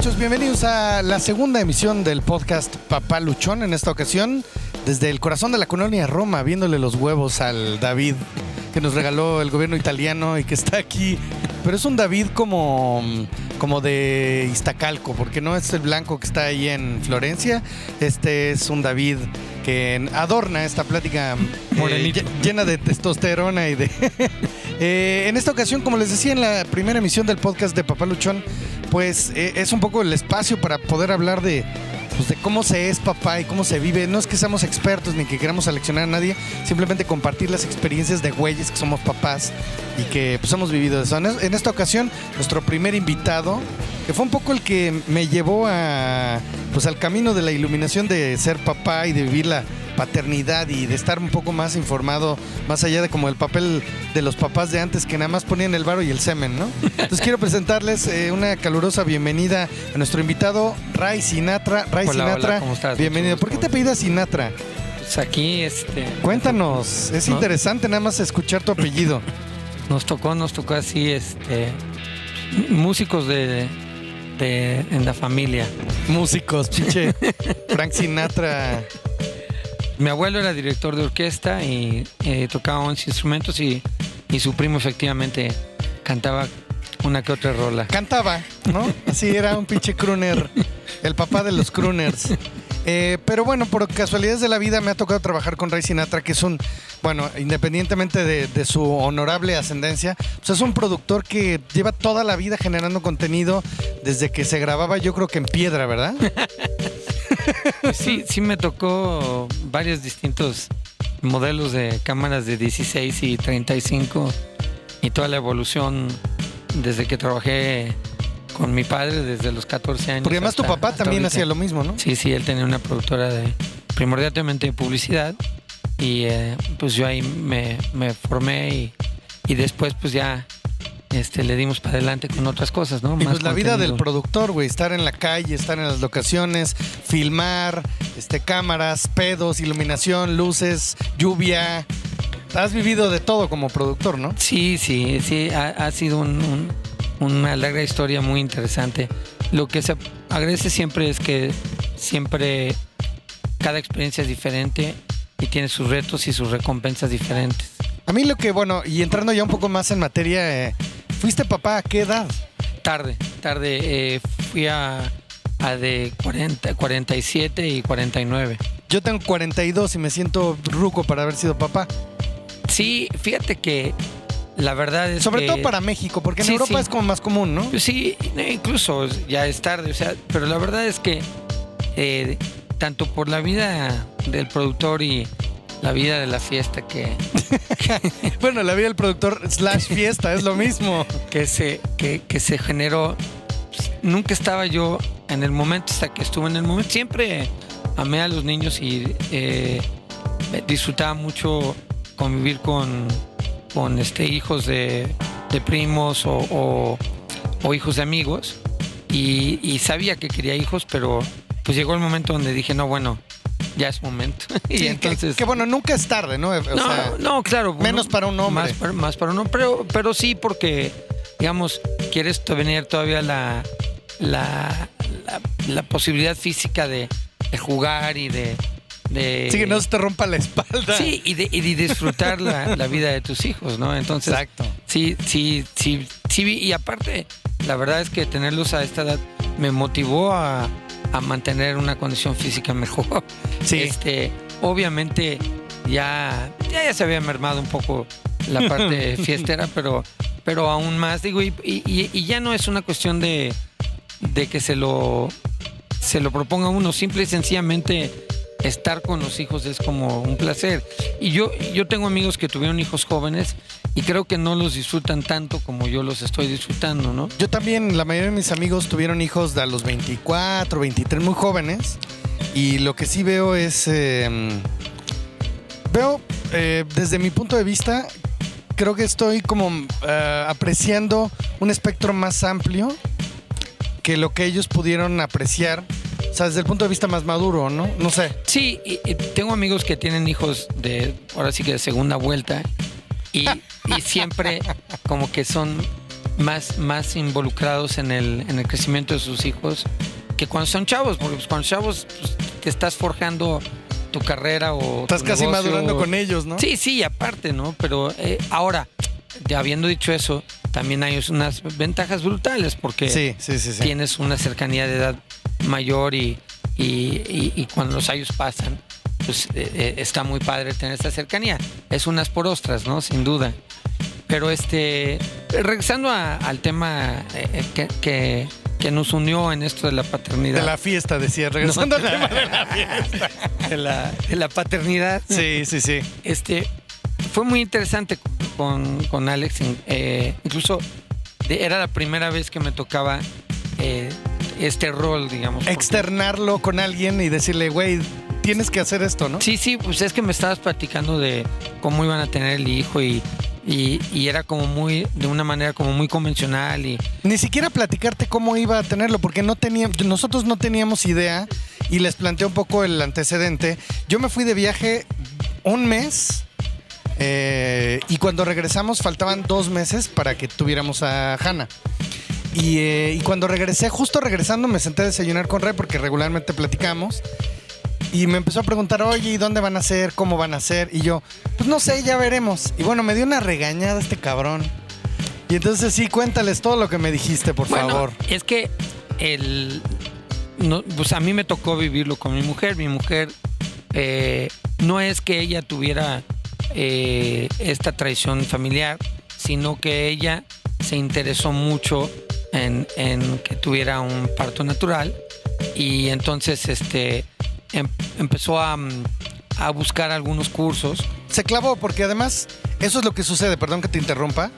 muchachos? Bienvenidos a la segunda emisión del podcast Papá Luchón. En esta ocasión, desde el corazón de la colonia Roma, viéndole los huevos al David que nos regaló el gobierno italiano y que está aquí. Pero es un David como de Iztacalco, porque no es el blanco que está ahí en Florencia. Este es un David que adorna esta plática llena de testosterona y de... en esta ocasión, como les decía en la primera emisión del podcast de Papá Luchón, pues es un poco el espacio para poder hablar de cómo se es papá y cómo se vive. No es que seamos expertos ni que queramos aleccionar a nadie, simplemente compartir las experiencias de güeyes que somos papás y que pues hemos vivido eso. En esta ocasión, nuestro primer invitado, que fue un poco el que me llevó al camino de la iluminación de ser papá y de vivir la paternidad y de estar un poco más informado, más allá de como el papel de los papás de antes que nada más ponían el varo y el semen, ¿no? Entonces quiero presentarles una calurosa bienvenida a nuestro invitado, Ray Sinatra. Hola, ¿cómo estás? Bienvenido. ¿Por qué te apellidas Sinatra? Pues aquí, Cuéntanos, es interesante nada más escuchar tu apellido. Nos tocó así, músicos en la familia. Músicos, pinche Frank Sinatra. Mi abuelo era director de orquesta y tocaba 11 instrumentos y su primo efectivamente cantaba una que otra rola. Cantaba, ¿no? Así era un pinche crooner, el papá de los crooners. Pero bueno, por casualidades de la vida me ha tocado trabajar con Ray Sinatra, que es independientemente de su honorable ascendencia, pues es un productor que lleva toda la vida generando contenido desde que se grababa, yo creo que en piedra, ¿verdad? Sí me tocó varios distintos modelos de cámaras de 16 y 35 y toda la evolución desde que trabajé con mi padre desde los 14 años. Porque además tu papá también hacía lo mismo, ¿no? Sí, él tenía una productora primordialmente de publicidad y pues yo ahí me formé y después pues ya le dimos para adelante con otras cosas, ¿no? Y más pues la vida del productor, güey, estar en la calle, estar en las locaciones, filmar, cámaras, pedos, iluminación, luces, lluvia. Has vivido de todo como productor, ¿no? Sí, ha sido una larga historia muy interesante. Lo que se agradece siempre es que siempre cada experiencia es diferente y tiene sus retos y sus recompensas diferentes. A mí y entrando ya un poco más en materia, ¿fuiste papá a qué edad? Tarde. Fui a de 40, 47 y 49. Yo tengo 42 y me siento ruco para haber sido papá. Sí, fíjate que la verdad es Sobre todo para México, porque en Europa es como más común, ¿no? Sí, incluso ya es tarde, pero la verdad es que tanto por la vida del productor y la vida de la fiesta Bueno, la vida del productor / fiesta es lo mismo. que se generó. Pues, nunca estaba yo en el momento hasta que estuve en el momento. Siempre amé a los niños y disfrutaba mucho convivir con hijos de primos o hijos de amigos y sabía que quería hijos, pero pues llegó el momento donde dije, no, bueno, ya es momento. Sí, y entonces que bueno, nunca es tarde, ¿no? No, claro. Menos para un hombre. Más para un hombre, pero sí porque, digamos, quieres venir todavía la posibilidad física de jugar y de sí, que no se te rompa la espalda. Sí, y de disfrutar la vida de tus hijos, ¿no? Entonces, exacto. Sí, y aparte, la verdad es que tenerlos a esta edad me motivó a mantener una condición física mejor. Sí. Obviamente ya se había mermado un poco la parte fiestera, pero aún más, digo, y ya no es una cuestión de que se lo proponga uno, simple y sencillamente estar con los hijos es como un placer. Y yo tengo amigos que tuvieron hijos jóvenes y creo que no los disfrutan tanto como yo los estoy disfrutando, ¿no? Yo también, la mayoría de mis amigos tuvieron hijos a los 24, 23, muy jóvenes. Y lo que sí veo es... desde mi punto de vista, creo que estoy como apreciando un espectro más amplio que lo que ellos pudieron apreciar. O sea, desde el punto de vista más maduro, ¿no? No sé. Sí, y tengo amigos que tienen hijos ahora sí que de segunda vuelta y siempre como que son más involucrados en el crecimiento de sus hijos que cuando son chavos, porque pues, cuando chavos pues, te estás forjando tu carrera o estás tu casi negocio, madurando con ellos, ¿no? Sí, aparte, ¿no? Pero ahora, ya habiendo dicho eso, también hay unas ventajas brutales porque Sí. tienes una cercanía de edad mayor y cuando los años pasan, pues está muy padre tener esta cercanía. Es unas por ostras, ¿no? Sin duda. Pero regresando al tema que nos unió en esto de la paternidad. De la fiesta, decía, regresando al tema de la fiesta. De la paternidad. Sí. Fue muy interesante con Alex. Incluso era la primera vez que me tocaba este rol, digamos. Externarlo con alguien y decirle, güey, tienes que hacer esto, ¿no? Sí, pues es que me estabas platicando de cómo iban a tener el hijo y era como de una manera como muy convencional y... Ni siquiera platicarte cómo iba a tenerlo, porque nosotros no teníamos idea y les planteé un poco el antecedente. Yo me fui de viaje un mes y cuando regresamos faltaban 2 meses para que tuviéramos a Hannah. Y cuando regresé, justo regresando, me senté a desayunar con Ray porque regularmente platicamos. Y me empezó a preguntar, oye, ¿y dónde van a ser? ¿Cómo van a ser? Y yo, pues no sé, ya veremos. Y bueno, me dio una regañada este cabrón. Y entonces sí, cuéntales todo lo que me dijiste, por favor. Es que pues a mí me tocó vivirlo con mi mujer. Mi mujer no es que ella tuviera esta tradición familiar, sino que ella se interesó mucho en que tuviera un parto natural. Y entonces empezó a buscar algunos cursos. Se clavó porque además eso es lo que sucede, perdón que te interrumpa,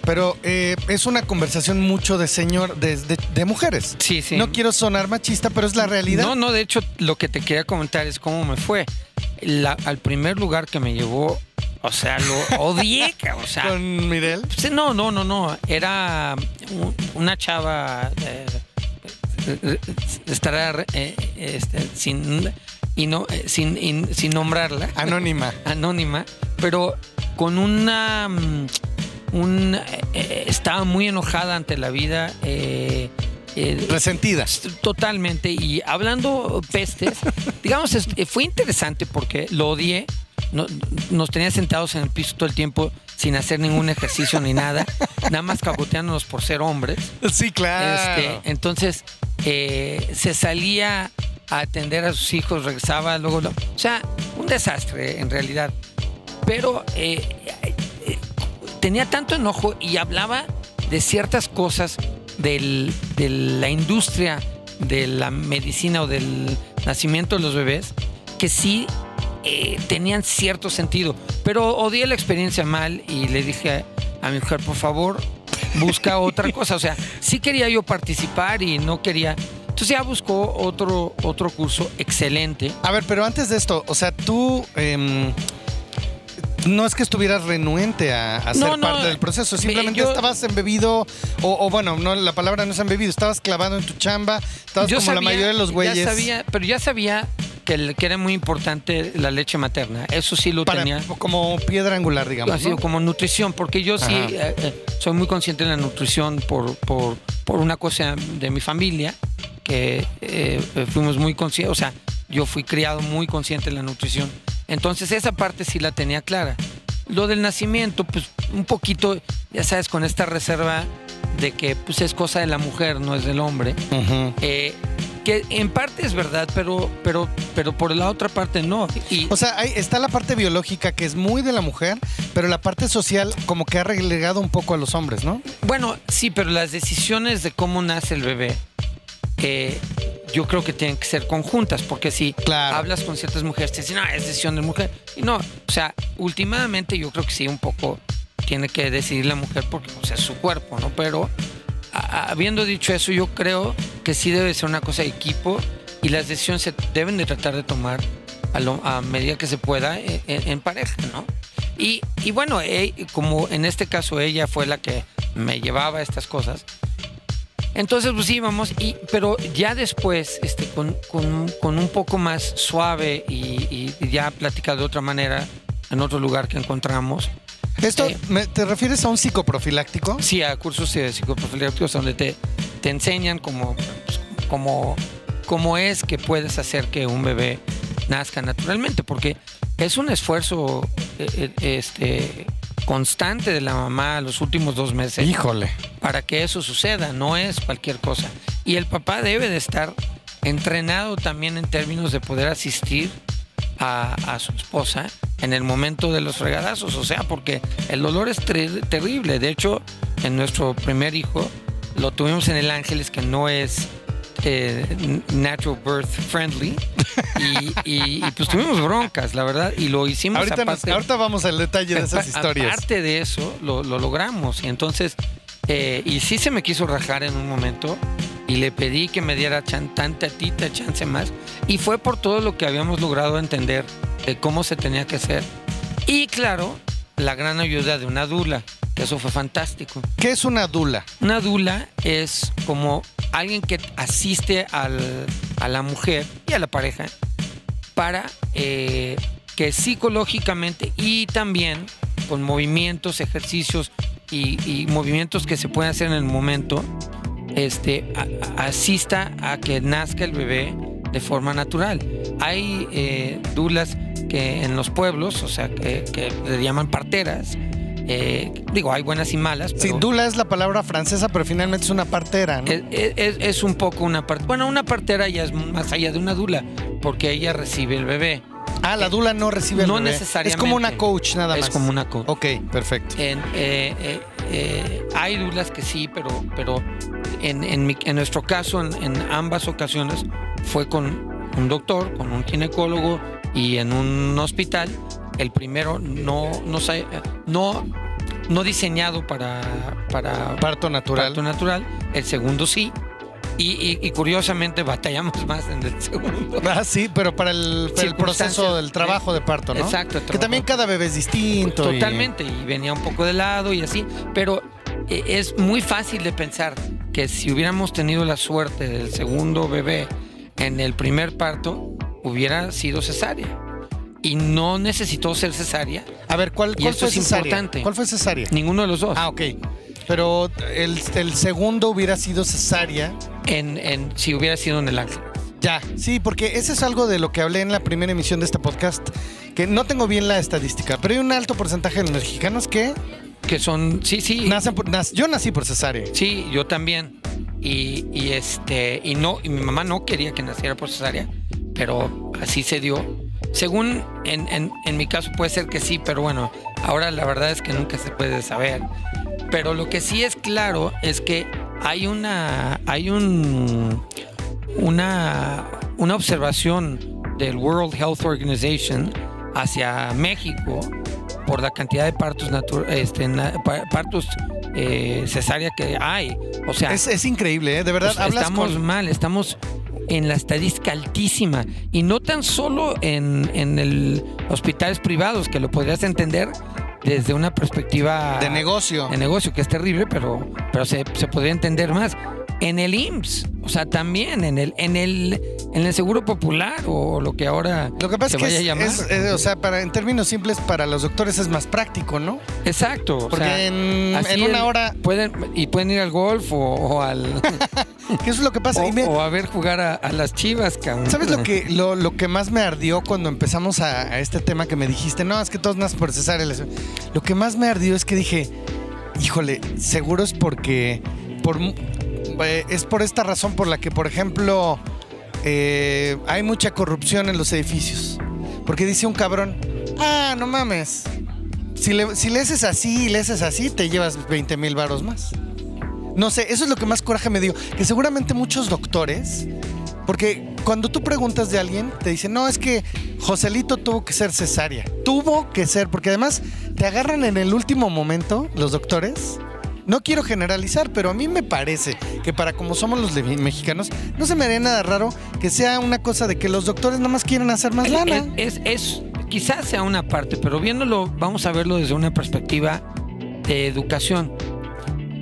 pero es una conversación mucho de mujeres. Sí. No quiero sonar machista, pero es la realidad. No, de hecho lo que te quería comentar es cómo me fue. Al primer lugar que me llevó, o sea, lo odié, o sea. ¿Con Mirel? No. Era una chava... estará sin nombrarla, anónima, pero con estaba muy enojada ante la vida, resentida totalmente, y hablando pestes. Digamos, fue interesante porque lo odié. Nos tenía sentados en el piso todo el tiempo sin hacer ningún ejercicio ni nada más cagoteándonos por ser hombres. Sí, claro. Entonces se salía a atender a sus hijos, regresaba, luego o sea, un desastre en realidad. Pero tenía tanto enojo y hablaba de ciertas cosas de la industria de la medicina o del nacimiento de los bebés que sí tenían cierto sentido, pero odié la experiencia mal y le dije a mi mujer, por favor, busca otra cosa. O sea, sí quería yo participar y no quería. Entonces ya buscó otro curso excelente. A ver, pero antes de esto, o sea, tú no es que estuvieras renuente a ser parte del proceso, simplemente estabas embebido, o bueno, no, la palabra no es embebido, estabas clavado en tu chamba, estabas como la mayoría de los güeyes. Ya sabía que era muy importante la leche materna, eso sí lo tenía. Como piedra angular, digamos. Así, ¿no? Como nutrición, porque yo sí soy muy consciente de la nutrición por una cosa de mi familia, que fuimos muy conscientes, o sea, yo fui criado muy consciente de la nutrición. Entonces esa parte sí la tenía clara. Lo del nacimiento, pues un poquito, ya sabes, con esta reserva de que pues es cosa de la mujer, no es del hombre. Uh-huh. Que en parte es verdad, pero por la otra parte no. O sea, ahí está la parte biológica que es muy de la mujer, pero la parte social como que ha relegado un poco a los hombres, ¿no? Bueno, sí, pero las decisiones de cómo nace el bebé, yo creo que tienen que ser conjuntas, porque si hablas con ciertas mujeres, te dicen, no, es decisión de mujer. Y no, o sea, últimamente yo creo que sí, un poco tiene que decidir la mujer porque pues, es su cuerpo, ¿no? Pero habiendo dicho eso, yo creo que sí debe ser una cosa de equipo y las decisiones se deben de tratar de tomar a medida que se pueda en pareja, ¿no? Y bueno, como en este caso ella fue la que me llevaba a estas cosas, entonces pues íbamos, pero ya después, con un poco más suave y ya platicado de otra manera en otro lugar que encontramos. ¿Esto te refieres a un psicoprofiláctico? Sí, a cursos psicoprofilácticos donde te enseñan cómo es que puedes hacer que un bebé nazca naturalmente, porque es un esfuerzo constante de la mamá los últimos 2 meses. Híjole. Para que eso suceda, no es cualquier cosa. Y el papá debe de estar entrenado también en términos de poder asistir a su esposa en el momento de los fregadazos, o sea, porque el dolor es terrible. De hecho, en nuestro primer hijo lo tuvimos en el Ángeles, que no es natural birth friendly, y pues tuvimos broncas, la verdad, y lo hicimos. Ahorita vamos al detalle de esas historias. Aparte de eso, lo logramos, y entonces y sí se me quiso rajar en un momento, y le pedí que me diera tantita chance más, y fue por todo lo que habíamos logrado entender de cómo se tenía que hacer, y claro, la gran ayuda de una dula, que eso fue fantástico. ¿Qué es una dula? Una dula es como alguien que asiste a la mujer y a la pareja para que psicológicamente y también con movimientos, ejercicios y movimientos que se pueden hacer en el momento, asista a que nazca el bebé de forma natural. Hay dulas que en los pueblos, o sea, que le llaman parteras. Hay buenas y malas. Sí, dula es la palabra francesa, pero finalmente es una partera, ¿no? Es un poco una partera. Bueno, una partera ya es más allá de una dula, porque ella recibe el bebé. Ah, la dula no recibe el bebé. No necesariamente. Es como una coach nada más. Es como una coach. Ok, perfecto. Hay dulas que sí, pero en nuestro caso, en ambas ocasiones, fue con un doctor, con un ginecólogo y en un hospital. El primero no diseñado para parto natural. El segundo sí. Y curiosamente batallamos más en el segundo. Ah, sí, pero para el proceso del trabajo de parto, ¿no? Exacto. Que también cada bebé es distinto. Totalmente, y venía un poco de lado y así. Pero es muy fácil de pensar que si hubiéramos tenido la suerte del segundo bebé en el primer parto, hubiera sido cesárea. Y no necesitó ser cesárea. A ver, ¿cuál fue cesárea? Importante. ¿Cuál fue cesárea? Ninguno de los dos. Ah, ok. Pero el segundo hubiera sido cesárea. Si hubiera sido en el Ángel. Ya, sí, porque ese es algo de lo que hablé en la primera emisión de este podcast, que no tengo bien la estadística, pero hay un alto porcentaje de los mexicanos que son, sí. Yo nací por cesárea. Sí, yo también. Y mi mamá no quería que naciera por cesárea, pero así se dio. Según en mi caso puede ser que sí, pero bueno, ahora la verdad es que nunca se puede saber. Pero lo que sí es claro es que hay una observación del World Health Organization hacia México por la cantidad de partos cesárea que hay. O sea, es increíble, ¿eh? De verdad. Estamos en la estadística altísima, y no tan solo en el hospitales privados, que lo podrías entender desde una perspectiva de negocio, que es terrible, pero se podría entender más en el IMSS, o sea, también en el Seguro Popular, o lo que ahora pasa se vaya a llamar. O sea, en términos simples, para los doctores es más práctico, ¿no? Exacto. Porque en una hora pueden ir al golf o al ¿qué es lo que pasa? o a ver jugar a las Chivas, cabrón. ¿Sabes lo que más me ardió cuando empezamos a este tema que me dijiste? No, es que todos nacen por cesárea. Lo que más me ardió es que dije, híjole, seguro es porque es por esta razón por la que, por ejemplo, hay mucha corrupción en los edificios. Porque dice un cabrón, no mames, si le haces así y le haces así, te llevas 20,000 varos más. No sé, eso es lo que más coraje me dio. Que seguramente muchos doctores, porque cuando tú preguntas de alguien, te dicen, no, es que Joselito tuvo que ser cesárea. Tuvo que ser, porque además te agarran en el último momento los doctores. No quiero generalizar, pero a mí me parece que para como somos los mexicanos, no se me haría nada raro que sea una cosa de que los doctores nada más quieren hacer más lana. Quizás sea una parte, pero vamos a verlo desde una perspectiva de educación.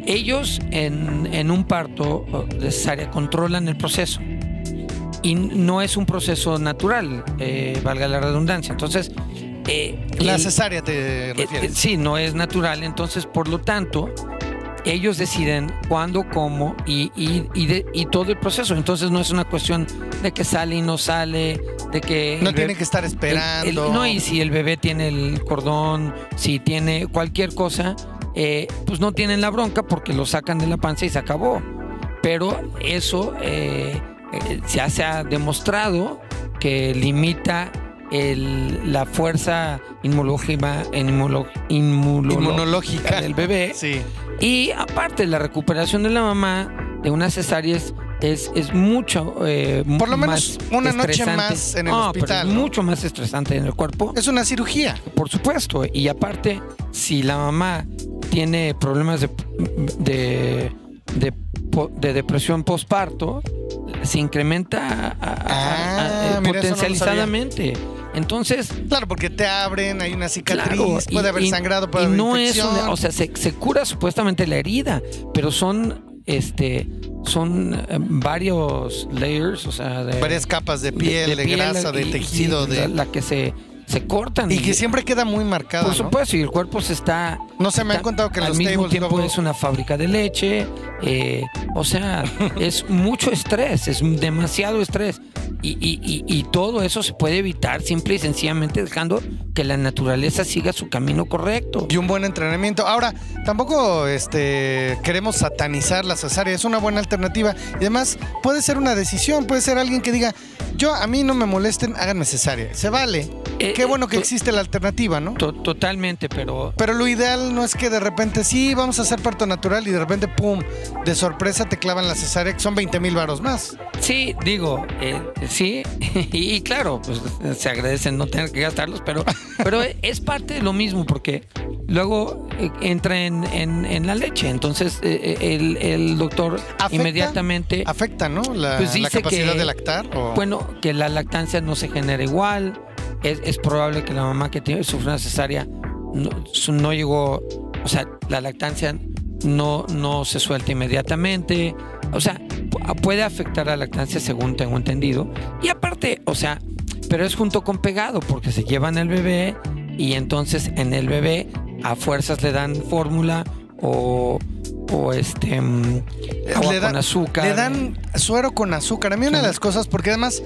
Ellos en un parto de cesárea controlan el proceso, y no es un proceso natural, valga la redundancia. Entonces, La cesárea te refieres. Sí, no es natural, entonces por lo tanto ellos deciden cuándo, cómo y todo el proceso. Entonces no es una cuestión de que sale y no sale, de que no tiene que estar esperando. No, y si el bebé tiene el cordón, si tiene cualquier cosa, pues no tienen la bronca porque lo sacan de la panza y se acabó. Pero eso ya se ha demostrado que limita la fuerza inmunológica del bebé. Sí. Y aparte, la recuperación de la mamá de una cesárea es mucho por lo menos más una noche estresante. más en el hospital. Pero es mucho más estresante en el cuerpo. Es una cirugía. Por supuesto. Y aparte, si la mamá tiene problemas de depresión postparto, se incrementa potencializadamente. Entonces, claro, porque te abren, hay una cicatriz, claro, puede haber sangrado, puede haber infección. O sea, se cura supuestamente la herida, pero son varios layers, o sea, varias capas de piel, de grasa, de tejido, sí, la que se cortan. Y que siempre queda muy marcada. Por supuesto, ¿no? Y el cuerpo se está... No sé, me han contado que en al los mismo tables tiempo luego... es una fábrica de leche. O sea, es mucho estrés, es demasiado estrés. Y todo eso se puede evitar simple y sencillamente dejando que la naturaleza siga su camino correcto. Y un buen entrenamiento. Ahora, tampoco queremos satanizar la cesárea, es una buena alternativa. Y además, puede ser una decisión, puede ser alguien que diga, a mí no me molesten, háganme cesárea. Se vale. Qué bueno que existe la alternativa, ¿no? Totalmente, pero lo ideal no es que de repente, sí, vamos a hacer parto natural y de repente, pum, de sorpresa te clavan la cesárea, que son 20,000 varos más. Sí, digo, sí, y claro, pues se agradecen no tener que gastarlos, pero es parte de lo mismo, porque luego entra en la leche, entonces el doctor inmediatamente... Afecta, ¿no? La dice capacidad de lactar. Bueno, que la lactancia no se genera igual, es probable que la mamá que sufre una cesárea no llegó, o sea, la lactancia no se suelta inmediatamente, o sea, puede afectar a la lactancia según tengo entendido. Y aparte, o sea, pero es junto con pegado porque se llevan el bebé y entonces en el bebé a fuerzas le dan fórmula o agua con azúcar. Le dan suero con azúcar. A mí una de las cosas, porque además,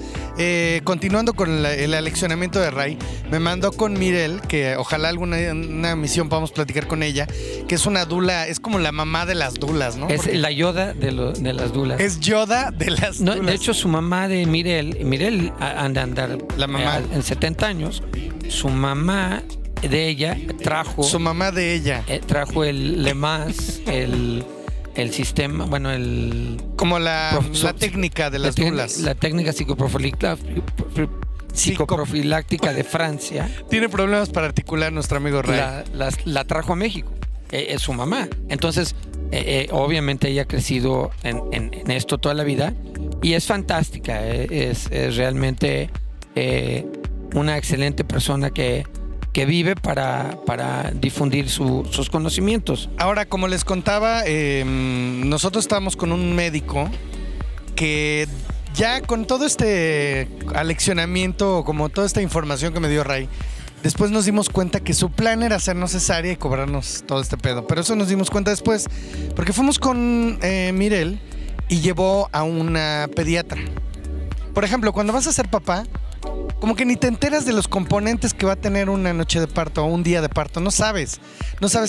continuando con el aleccionamiento de Ray, me mandó con Mirel, que ojalá una misión podamos platicar con ella, que es una dula, es como la mamá de las dulas, ¿no? Es la Yoda de las dulas. Es Yoda de las dulas. De hecho, su mamá de Mirel anda a andar la mamá en 70 años. Su mamá de ella trajo... Su mamá de ella. Trajo el LEMAS, el sistema, bueno, como la técnica de las dulas. La técnica psicoprofiláctica de Francia. Tiene problemas para articular nuestro amigo Ray. La trajo a México. Es su mamá. Entonces, obviamente ella ha crecido en esto toda la vida y es fantástica. Es realmente una excelente persona que vive para difundir sus conocimientos. Ahora, como les contaba, nosotros estábamos con un médico que ya con todo este aleccionamiento, como toda esta información que me dio Ray, después nos dimos cuenta que su plan era hacernos cesárea y cobrarnos todo este pedo. Pero eso nos dimos cuenta después, porque fuimos con Mirel y llevó a una pediatra. Por ejemplo, cuando vas a ser papá, como que ni te enteras de los componentes que va a tener una noche de parto o un día de parto. No sabes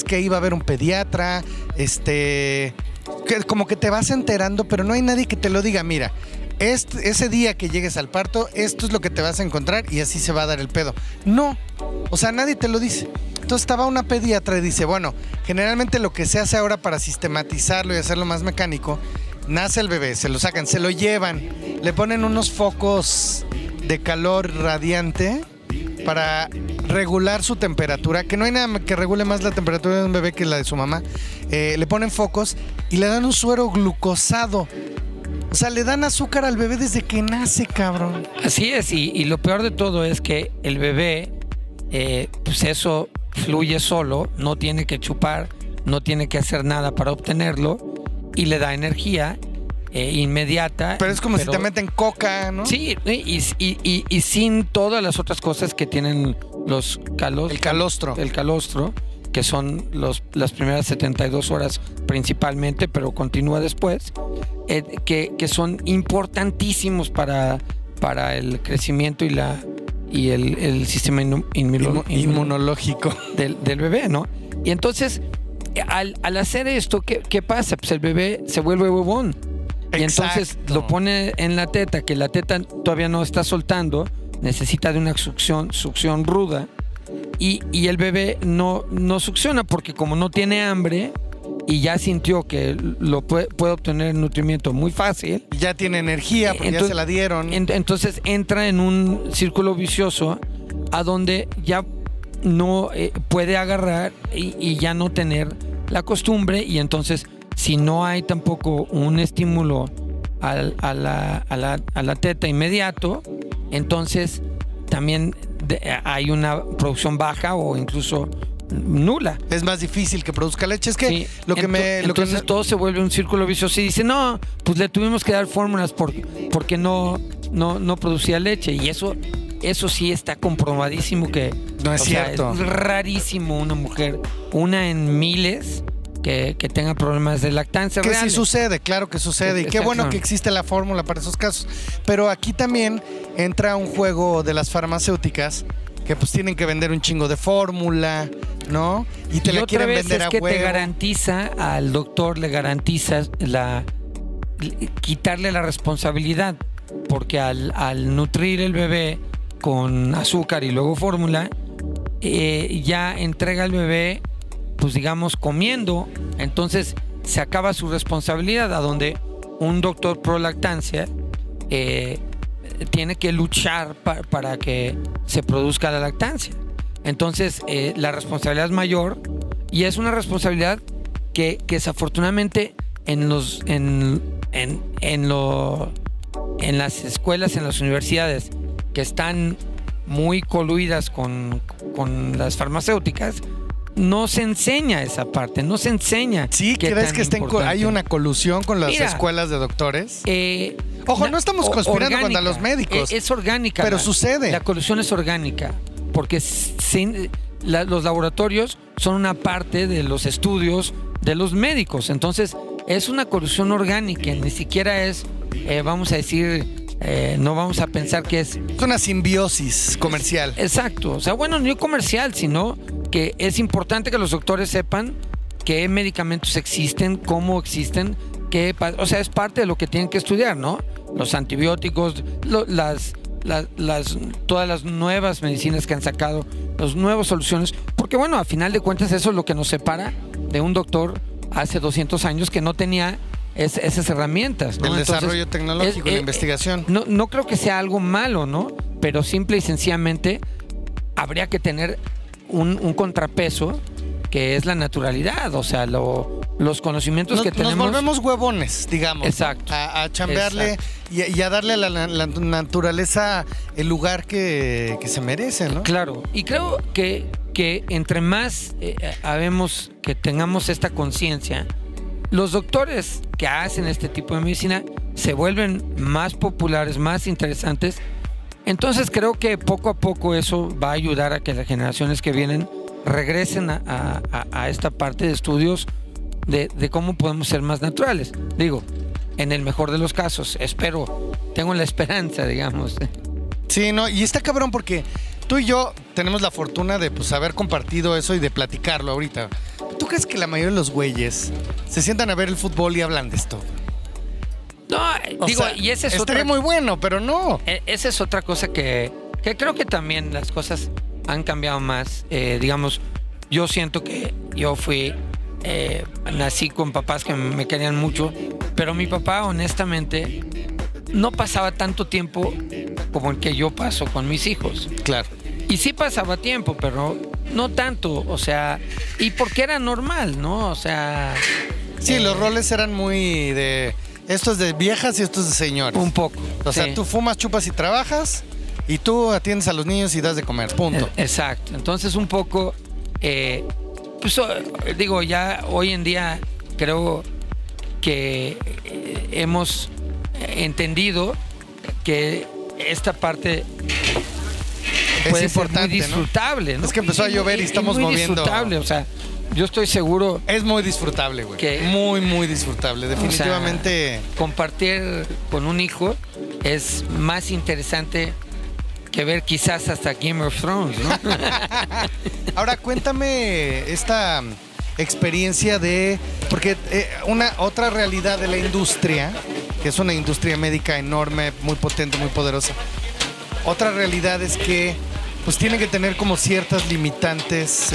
que ahí va a haber un pediatra, que como que te vas enterando, pero no hay nadie que te lo diga. Mira, ese día que llegues al parto, esto es lo que te vas a encontrar y así se va a dar el pedo. No, o sea, nadie te lo dice. Entonces estaba una pediatra y dice, bueno, generalmente lo que se hace ahora para sistematizarlo y hacerlo más mecánico, nace el bebé, se lo sacan, se lo llevan, le ponen unos focos de calor radiante para regular su temperatura, que no hay nada que regule más la temperatura de un bebé que la de su mamá. Le ponen focos y le dan un suero glucosado. O sea, le dan azúcar al bebé desde que nace, cabrón. Así es, y lo peor de todo es que el bebé, pues eso fluye solo, no tiene que chupar, no tiene que hacer nada para obtenerlo y le da energía inmediata. Pero es como si te meten coca, ¿no? Sí, y sin todas las otras cosas que tienen El calostro. El calostro, que son las primeras 72 horas principalmente, pero continúa después, que son importantísimos para el crecimiento y el sistema inmunológico del bebé, ¿no? Y entonces, al hacer esto, ¿qué pasa? Pues el bebé se vuelve huevón. Y entonces lo pone en la teta, que la teta todavía no está soltando, necesita de una succión ruda, y el bebé no succiona porque como no tiene hambre y ya sintió que lo puede obtener el nutrimiento muy fácil. Ya tiene energía porque ya se la dieron. Entonces entra en un círculo vicioso a donde ya no puede agarrar y ya no tener la costumbre, y entonces si no hay tampoco un estímulo a la teta inmediato, entonces también hay una producción baja o incluso nula. Es más difícil que produzca leche. Es que sí. Entonces todo se vuelve un círculo vicioso y dice, no, pues le tuvimos que dar fórmulas porque no producía leche, y eso sí está comprobadísimo que no es cierto. Es rarísimo una mujer, una en miles, que tenga problemas de lactancia que reales. sí sucede, claro que sucede, y qué bueno que existe la fórmula para esos casos. Pero aquí también entra un juego de las farmacéuticas, que pues tienen que vender un chingo de fórmula, ¿no? Y te la quieren vender a huevo. Te garantiza, al doctor le garantiza quitarle la responsabilidad, porque al nutrir el bebé con azúcar y luego fórmula, ya entrega al bebé, pues digamos, comiendo. Entonces se acaba su responsabilidad, a donde un doctor pro lactancia tiene que luchar para que se produzca la lactancia. Entonces la responsabilidad es mayor, y es una responsabilidad que desafortunadamente en las escuelas, en las universidades que están muy coluidas con las farmacéuticas, no se enseña esa parte, no se enseña. ¿Sí? ¿Crees que hay una colusión con las escuelas de doctores? Ojo, no estamos conspirando contra los médicos. Es orgánica. Pero sucede. La colusión es orgánica, porque los laboratorios son una parte de los estudios de los médicos. Entonces, es una colusión orgánica, ni siquiera es, vamos a decir... no vamos a pensar que es una simbiosis comercial. Exacto. O sea, bueno, no comercial, sino que es importante que los doctores sepan qué medicamentos existen, cómo existen, o sea, es parte de lo que tienen que estudiar, ¿no? Los antibióticos, todas las nuevas medicinas que han sacado, las nuevas soluciones, porque bueno, a final de cuentas eso es lo que nos separa de un doctor hace 200 años que no tenía esas herramientas, ¿no? El desarrollo tecnológico, la investigación. No creo que sea algo malo, ¿no? Pero simple y sencillamente habría que tener un contrapeso, que es la naturalidad, o sea, los conocimientos que tenemos. Nos volvemos huevones, digamos. Exacto. A chambearle y a darle a la naturaleza el lugar que se merece, ¿no? Claro, y creo que entre más que tengamos esta conciencia, los doctores que hacen este tipo de medicina se vuelven más populares, más interesantes. Entonces creo que poco a poco eso va a ayudar a que las generaciones que vienen regresen a esta parte de estudios de cómo podemos ser más naturales. Digo, en el mejor de los casos, tengo la esperanza, digamos. Sí, no, y está cabrón porque tú y yo tenemos la fortuna de pues haber compartido eso y de platicarlo ahorita. ¿Tú crees que la mayoría de los güeyes se sientan a ver el fútbol y hablan de esto? No, y ese es estaría muy bueno, pero no. Esa es otra cosa que creo que también las cosas han cambiado más. Digamos, yo siento que yo nací con papás que me querían mucho, pero mi papá, honestamente, no pasaba tanto tiempo como el que yo paso con mis hijos. Claro. Y sí pasaba tiempo, pero no tanto, o sea, y porque era normal, ¿no? O sea... Sí, los roles eran muy de... Esto es de viejas y esto es de señores. Un poco. O sea, tú fumas, chupas y trabajas, y tú atiendes a los niños y das de comer, punto. Exacto. Entonces, un poco, pues, ya hoy en día creo que hemos entendido que esta parte puede importante, ser muy disfrutable, ¿no? Es que empezó a llover y estamos muy moviendo. Disfrutable, o sea, yo estoy seguro. Es muy disfrutable, güey. Muy, muy disfrutable. Definitivamente. O sea, compartir con un hijo es más interesante que ver quizás hasta Game of Thrones, ¿no? Ahora, cuéntame esta experiencia de... Porque otra realidad de la industria, que es una industria médica enorme, muy potente, muy poderosa. Otra realidad es que pues tienen que tener como ciertas limitantes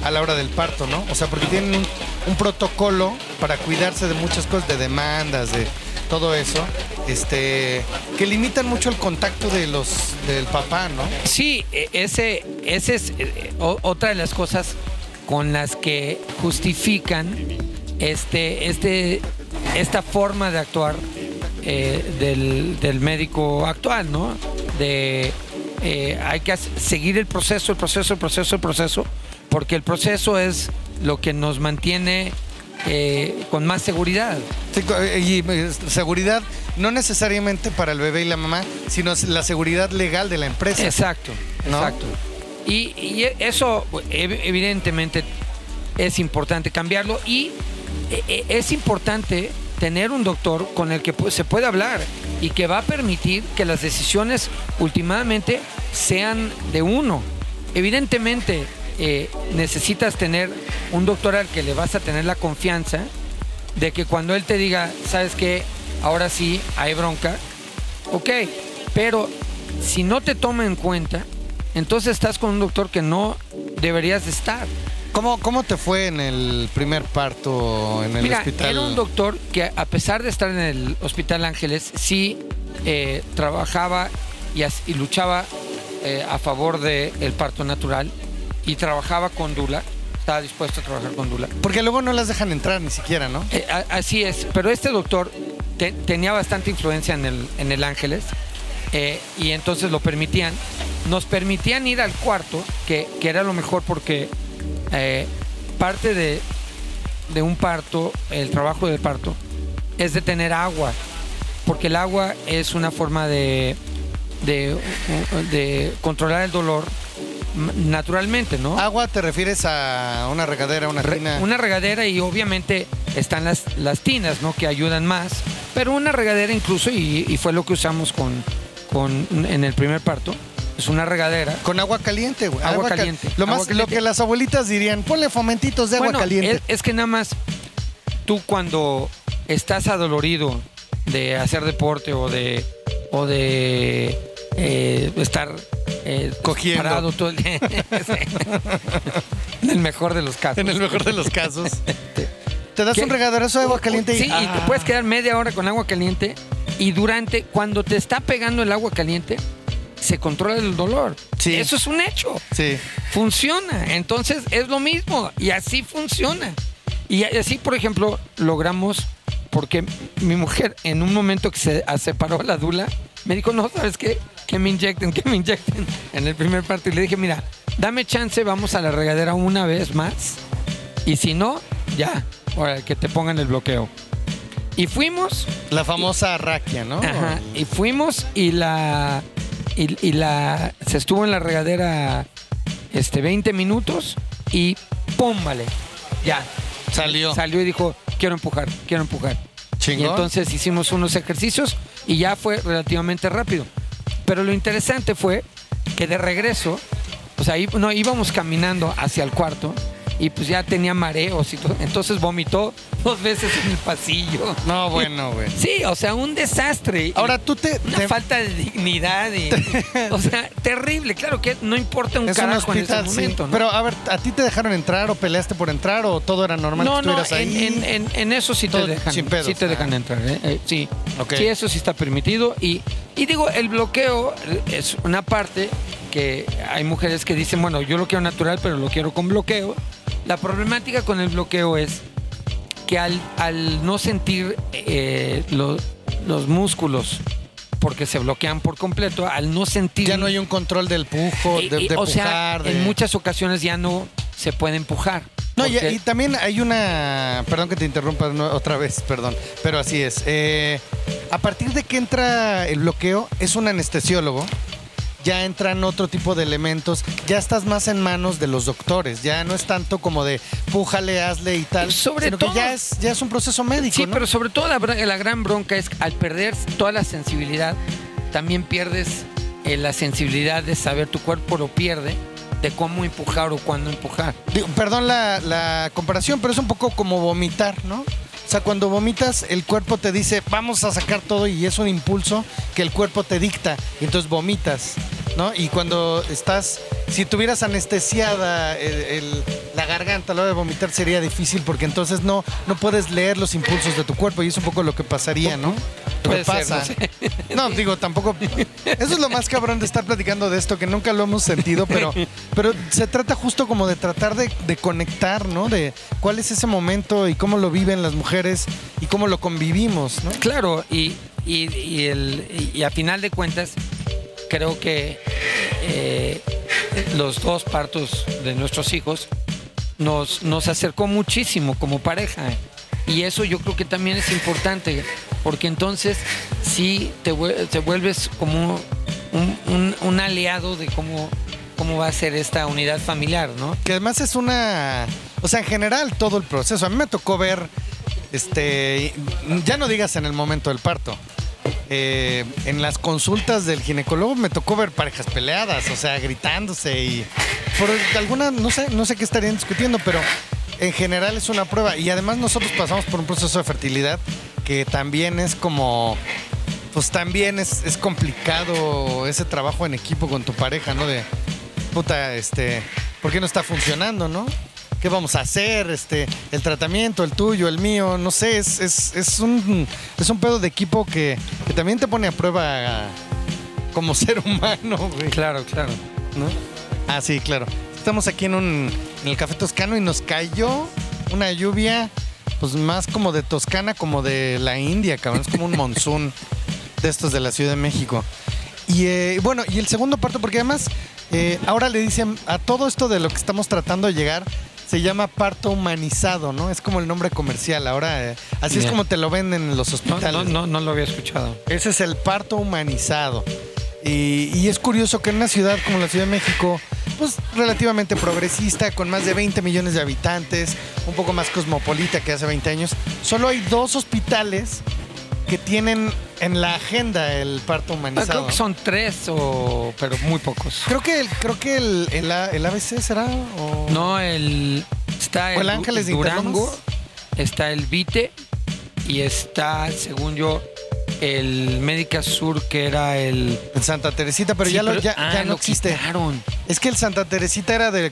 a la hora del parto, ¿no? O sea, porque tienen un protocolo para cuidarse de muchas cosas, de demandas, de todo eso, que limitan mucho el contacto del papá, ¿no? Sí, ese es otra de las cosas con las que justifican esta forma de actuar del médico actual, ¿no? Hay que seguir el proceso, porque el proceso es lo que nos mantiene con más seguridad. Sí, y seguridad no necesariamente para el bebé y la mamá, sino la seguridad legal de la empresa. Exacto, ¿no? Exacto. Y eso evidentemente es importante cambiarlo, y es importante tener un doctor con el que se puede hablar y que va a permitir que las decisiones últimamente sean de uno. Evidentemente necesitas tener un doctor al que le vas a tener la confianza de que cuando él te diga, ¿sabes qué? Ahora sí, hay bronca. Ok, pero si no te toma en cuenta, entonces estás con un doctor que no deberías de estar. ¿Cómo te fue en el primer parto en el hospital? Era un doctor que, a pesar de estar en el Hospital Ángeles, sí trabajaba y luchaba a favor del parto natural, y trabajaba con Dula. Estaba dispuesto a trabajar con Dula. Porque luego no las dejan entrar ni siquiera, ¿no? Así es, pero este doctor tenía bastante influencia en el Ángeles, y entonces lo permitían. Nos permitían ir al cuarto, que era lo mejor, porque parte de un parto, el trabajo del parto, es de tener agua, porque el agua es una forma de controlar el dolor naturalmente, ¿no? ¿Agua te refieres a una regadera, una tina? Una regadera, y obviamente están las tinas, ¿no? Que ayudan más, pero una regadera incluso, y fue lo que usamos en el primer parto. Es una regadera. Con agua caliente, güey. Agua caliente. Lo que las abuelitas dirían, ponle fomentitos de agua caliente. Es que nada más tú, cuando estás adolorido de hacer deporte o de estar cogiendo, parado todo el día. En el mejor de los casos. En el mejor de los casos. Te das un regaderazo de agua caliente y te puedes quedar media hora con agua caliente, y cuando te está pegando el agua caliente, se controla el dolor. Sí. Eso es un hecho. Sí. Funciona. Entonces es lo mismo, y así funciona. Y así, por ejemplo, logramos, porque mi mujer, en un momento que se separó la Dula, me dijo, no, ¿sabes qué? Que me inyecten en el primer parto. Y le dije, mira, dame chance, vamos a la regadera una vez más, y si no, ya, ahora que te pongan el bloqueo. Y fuimos. La famosa raquia, ¿no? Ajá. Y fuimos, y se estuvo en la regadera 20 minutos, y ¡pum! Vale, ya. Salió y dijo, quiero empujar. Chingón. Y entonces hicimos unos ejercicios y ya fue relativamente rápido. Pero lo interesante fue que de regreso, pues íbamos caminando hacia el cuarto, y pues ya tenía mareos y todo. Entonces vomitó 2 veces en el pasillo. No, bueno, güey. Sí, o sea, un desastre. Ahora una falta de dignidad. O sea, terrible. Claro que no importa un carajo en ese momento, ¿no? Pero, a ver, ¿a ti te dejaron entrar o peleaste por entrar, o todo era normal que estuvieras ahí? En eso sí te dejan. Sin pedos. Sí te dejan entrar, sí. Okay. Sí, eso sí está permitido. Y digo, el bloqueo es una parte que hay mujeres que dicen, bueno, yo lo quiero natural, pero lo quiero con bloqueo. La problemática con el bloqueo es que al no sentir los músculos, porque se bloquean por completo, al no sentir... Ya no hay un control del pujo, de o empujar. En muchas ocasiones ya no se puede empujar. No, y también hay una... Perdón que te interrumpa otra vez, perdón, pero así es. A partir de que entra el bloqueo, es un anestesiólogo ya entran otro tipo de elementos, ya estás más en manos de los doctores, ya no es tanto como de pújale, hazle y tal, sino que ya es un proceso médico, Sí, ¿no? pero sobre todo la gran bronca es al perder toda la sensibilidad, también pierdes la sensibilidad de saber, tu cuerpo lo pierde, de cómo empujar o cuándo empujar. Digo, perdón la comparación, pero es un poco como vomitar, ¿no? O sea, cuando vomitas, el cuerpo te dice, vamos a sacar todo, y es un impulso que el cuerpo te dicta, y entonces vomitas, ¿no? Y cuando estás, si tuvieras anestesiada la garganta a la hora de vomitar, sería difícil, porque entonces no puedes leer los impulsos de tu cuerpo, y es un poco lo que pasaría, ¿no? Lo que pasa. Ser, no sé. No, digo, tampoco. Eso es lo más cabrón de estar platicando de esto, que nunca lo hemos sentido, pero se trata justo como de tratar de conectar, ¿no? De cuál es ese momento y cómo lo viven las mujeres y cómo lo convivimos, ¿no? Claro, y a final de cuentas, creo que los dos partos de nuestros hijos nos acercó muchísimo como pareja. Y eso yo creo que también es importante, porque entonces sí te vuelves como un aliado de cómo va a ser esta unidad familiar, ¿no? Que además es una... O sea, en general todo el proceso. A mí me tocó ver, ya no digas en el momento del parto, en las consultas del ginecólogo me tocó ver parejas peleadas, o sea, gritándose y... Por alguna, no sé qué estarían discutiendo, pero... En general es una prueba, y además nosotros pasamos por un proceso de fertilidad que también es como, pues también es complicado ese trabajo en equipo con tu pareja, ¿no? De, puta, ¿por qué no está funcionando, no? ¿Qué vamos a hacer? El tratamiento, el tuyo, el mío, no sé, es un pedo de equipo que también te pone a prueba como ser humano, güey. Claro, ¿No? Ah, sí, claro. Estamos aquí en el Café Toscano y nos cayó una lluvia, pues más como de Toscana, como de la India, cabrón. Es como un monzón de estos de la Ciudad de México. Y bueno, y el segundo parto, porque además ahora le dicen a todo esto de lo que estamos tratando de llegar, se llama parto humanizado, ¿no? Es como el nombre comercial. Ahora, así es como te lo venden en los hospitales. No lo había escuchado. Ese es el parto humanizado. Y es curioso que en una ciudad como la Ciudad de México, pues relativamente progresista, con más de 20 millones de habitantes, un poco más cosmopolita que hace 20 años, solo hay 2 hospitales que tienen en la agenda el parto humanizado. Creo que son 3, pero muy pocos. Creo que el ABC será. No, está el Ángeles de Durango, está el Vite y está, según yo, el Médica Sur, que era el Santa Teresita, pero sí, ya no existe. Quitaron. Es que el Santa Teresita era de